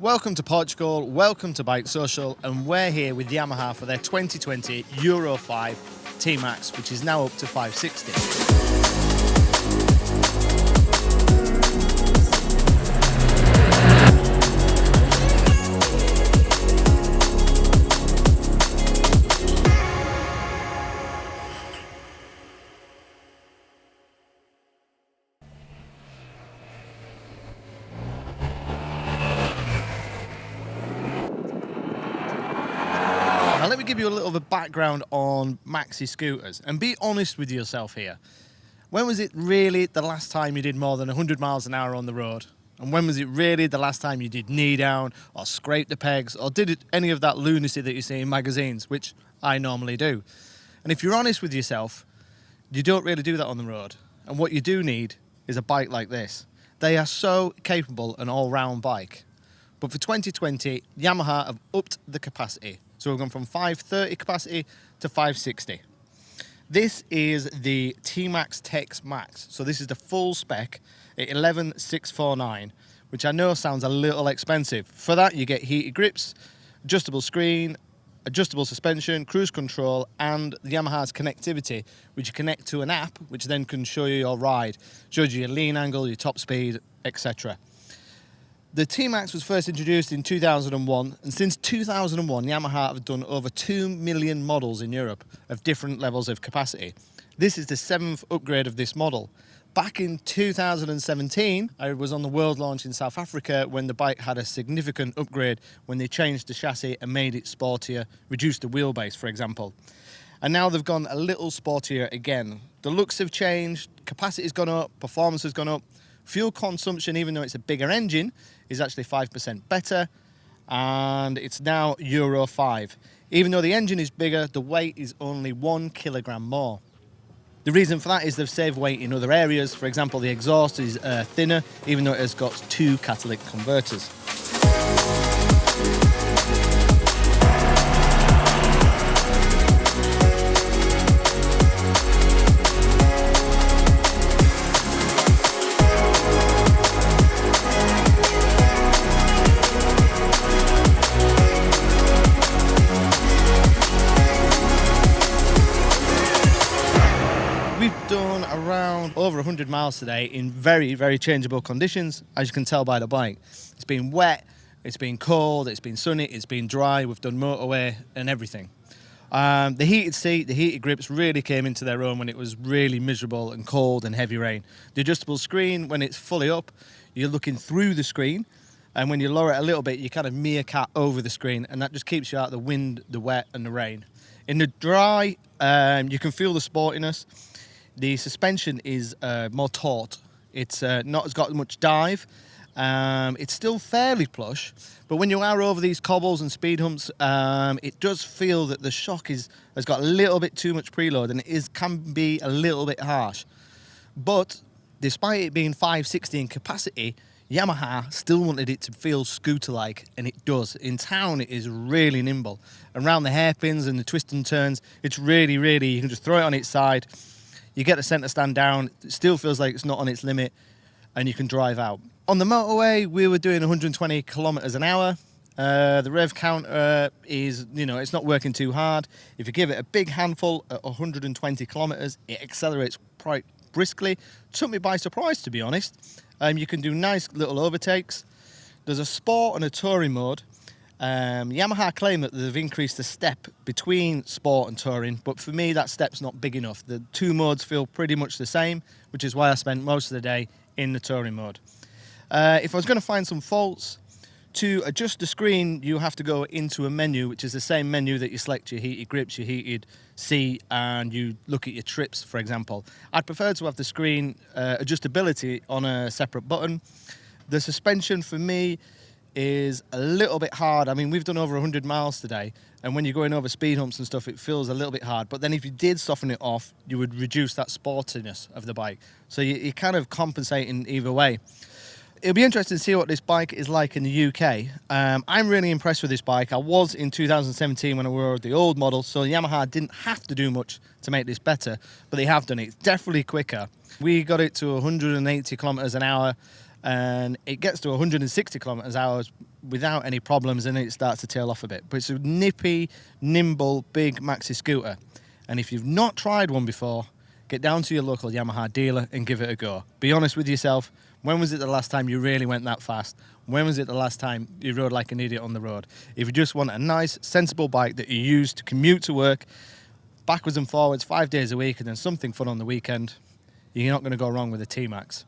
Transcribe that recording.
Welcome to Portugal, welcome to BikeSocial, and we're here with Yamaha for their 2020 Euro 5 TMAX, which is now up to 560. Now let me give you a little bit of background on maxi-scooters and be honest with yourself here. When was it really the last time you did more than 100 miles an hour on the road? And when was it really the last time you did knee down or scraped the pegs or did any of that lunacy that you see in magazines, which I normally do? And if you're honest with yourself, you don't really do that on the road. And what you do need is a bike like this. They are so capable an all-round bike. But for 2020, Yamaha have upped the capacity. So we've gone from 530 capacity to 560. This is the TMAX Tex Max. So this is the full spec at 11,649, which I know sounds a little expensive. For that, you get heated grips, adjustable screen, adjustable suspension, cruise control, and the Yamaha's connectivity, which you connect to an app, which then can show you your ride, shows you your lean angle, your top speed, etc. The TMAX was first introduced in 2001, and since 2001, Yamaha have done over 2 million models in Europe of different levels of capacity. This is the 7th upgrade of this model. Back in 2017, I was on the world launch in South Africa when the bike had a significant upgrade when they changed the chassis and made it sportier, reduced the wheelbase, for example. And now they've gone a little sportier again. The looks have changed, capacity's gone up, performance has gone up. Fuel consumption, even though it's a bigger engine, is actually 5% better, and it's now Euro 5. Even though the engine is bigger, the weight is only 1 kilogram more. The reason for that is they've saved weight in other areas. For example, the exhaust is thinner, even though it has got 2 catalytic converters. We've done around over 100 miles today in very, very changeable conditions, as you can tell by the bike. It's been wet, it's been cold, it's been sunny, it's been dry, we've done motorway and everything. The heated seat, the heated grips really came into their own when it was really miserable and cold and heavy rain. The adjustable screen, when it's fully up, you're looking through the screen, and when you lower it a little bit, you kind of meerkat over the screen, and that just keeps you out of the wind, the wet and the rain. In the dry, you can feel the sportiness. The suspension is more taut. It's not as got much dive. It's still fairly plush, but when you are over these cobbles and speed humps, it does feel that the shock has got a little bit too much preload, and it can be a little bit harsh. But despite it being 560 in capacity, Yamaha still wanted it to feel scooter-like, and it does. In town, it is really nimble. Around the hairpins and the twists and turns, it's really, you can just throw it on its side. You get the centre stand down, it still feels like it's not on its limit, and you can drive out. On the motorway, we were doing 120 kilometres an hour. The rev counter is, it's not working too hard. If you give it a big handful at 120 kilometres, it accelerates quite briskly. Took me by surprise, to be honest. You can do nice little overtakes. There's a sport and a touring mode. Yamaha claim that they've increased the step between sport and touring, but for me that step's not big enough. The two modes feel pretty much the same, which is why I spent most of the day in the touring mode. If I was going to find some faults, to adjust the screen you have to go into a menu, which is the same menu that you select your heated grips, your heated seat, and you look at your trips, for example. I'd prefer to have the screen adjustability on a separate button. The suspension for me is a little bit hard. I mean, we've done over 100 miles today, and when you're going over speed humps and stuff, it feels a little bit hard. But then if you did soften it off, you would reduce that sportiness of the bike. So you're kind of compensating either way. It'll be interesting to see what this bike is like in the UK. I'm really impressed with this bike. I was in 2017 when I rode the old model, so Yamaha didn't have to do much to make this better, but they have done it. It's definitely quicker. We got it to 180 kilometers an hour, and it gets to 160 kilometers an hour without any problems, and then it starts to tail off a bit. But it's a nippy, nimble, big maxi scooter. And if you've not tried one before, get down to your local Yamaha dealer and give it a go. Be honest with yourself. When was it the last time you really went that fast? When was it the last time you rode like an idiot on the road? If you just want a nice, sensible bike that you use to commute to work, backwards and forwards, 5 days a week, and then something fun on the weekend, you're not going to go wrong with a TMAX.